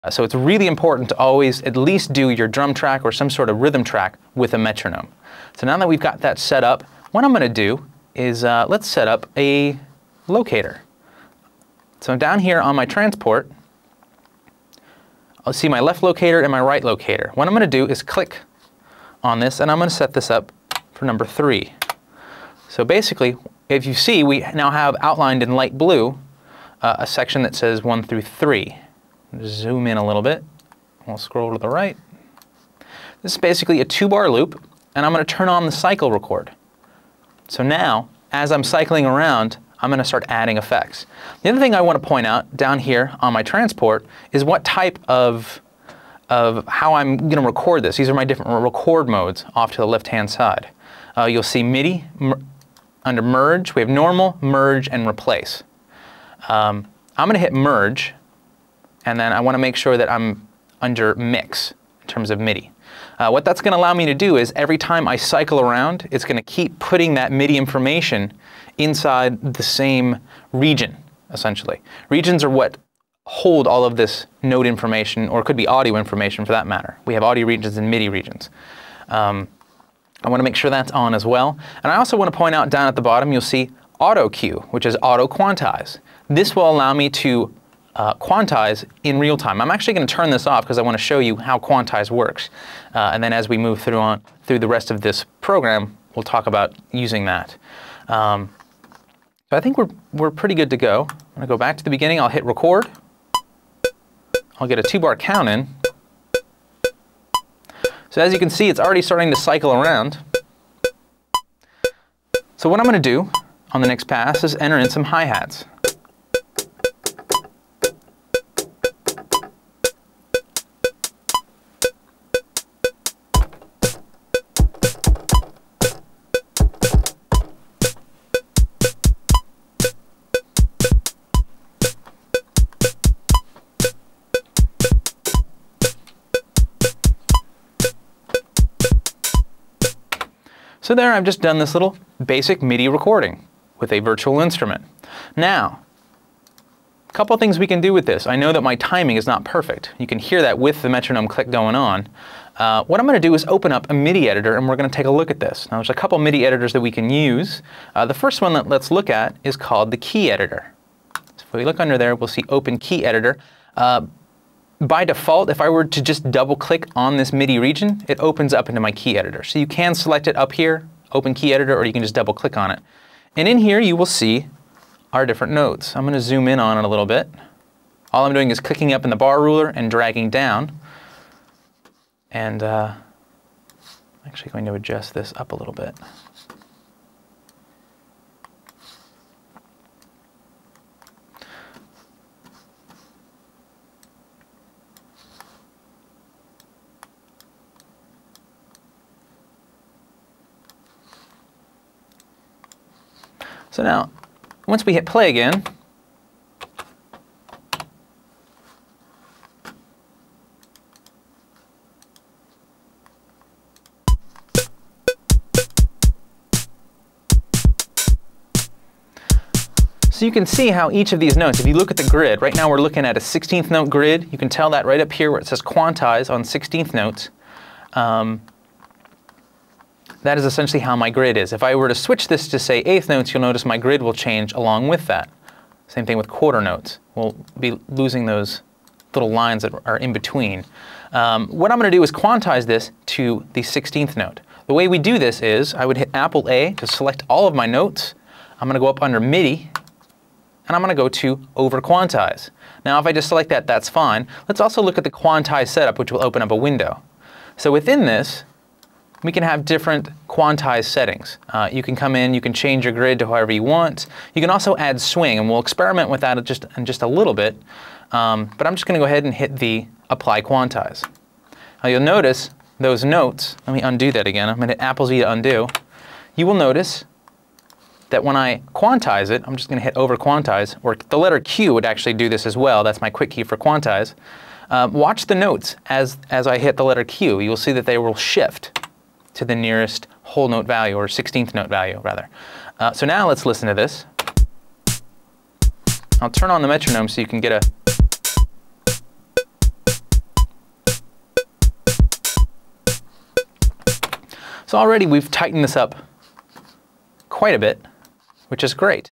So it's really important to always at least do your drum track or some sort of rhythm track with a metronome. So now that we've got that set up, what I'm going to do is let's set up a locator. So down here on my transport, I'll see my left locator and my right locator. What I'm going to do is click on this, and I'm going to set this up for number 3. So basically, if you see, we now have outlined in light blue a section that says 1 through 3. Zoom in a little bit. We'll scroll to the right. This is basically a 2-bar loop, and I'm going to turn on the cycle record. So now, as I'm cycling around, I'm going to start adding effects. The other thing I want to point out down here on my transport is what type of how I'm going to record this. These are my different record modes off to the left-hand side. You'll see MIDI under merge. We have normal, merge, and replace. I'm going to hit merge, and then I want to make sure that I'm under mix in terms of MIDI. What that's going to allow me to do is every time I cycle around, it's going to keep putting that MIDI information inside the same region, essentially. Regions are what hold all of this note information, or it could be audio information for that matter. We have audio regions and MIDI regions. I want to make sure that's on as well. And I also want to point out down at the bottom, you'll see auto cue, which is auto quantize. This will allow me to quantize in real time. I'm actually going to turn this off because I want to show you how quantize works. And then as we move through the rest of this program, we'll talk about using that. So I think we're pretty good to go. I'm going to go back to the beginning. I'll hit record. I'll get a 2-bar count in. So as you can see, it's already starting to cycle around. So what I'm going to do on the next pass is enter in some hi-hats. So there, I've just done this little basic MIDI recording with a virtual instrument. Now, a couple things we can do with this. I know that my timing is not perfect. You can hear that with the metronome click going on. What I'm going to do is open up a MIDI editor, and we're going to take a look at this. Now, there's a couple MIDI editors that we can use. The first one that let's look at is called the Key Editor. So if we look under there, we'll see Open Key Editor. By default, if I were to just double-click on this MIDI region, it opens up into my key editor. So you can select it up here, Open Key Editor, or you can just double-click on it. And in here, you will see our different notes. I'm going to zoom in on it a little bit. All I'm doing is clicking up in the bar ruler and dragging down. And I'm actually going to adjust this up a little bit. So now, once we hit play again, so you can see how each of these notes, if you look at the grid, right now we're looking at a 16th note grid. You can tell that right up here where it says quantize on 16th notes. That is essentially how my grid is. If I were to switch this to, say, 8th notes, you'll notice my grid will change along with that. Same thing with quarter notes. We'll be losing those little lines that are in between. What I'm going to do is quantize this to the 16th note. The way we do this is I would hit Apple A to select all of my notes. I'm going to go up under MIDI, and I'm going to go to Over Quantize. Now, if I just select that, that's fine. Let's also look at the quantize setup, which will open up a window. So within this, we can have different quantize settings. You can come in, you can change your grid to however you want. You can also add swing, and we'll experiment with that in just a little bit. But I'm just going to go ahead and hit the Apply Quantize. Now you'll notice those notes, let me undo that again. I'm going to hit Apple Z to undo. You will notice that when I quantize it, I'm just going to hit Over Quantize, or the letter Q would actually do this as well. That's my quick key for quantize. Watch the notes as I hit the letter Q. You will see that they will shift to the nearest whole note value, or 16th note value, rather. So now let's listen to this. I'll turn on the metronome so you can get a So already we've tightened this up quite a bit, which is great.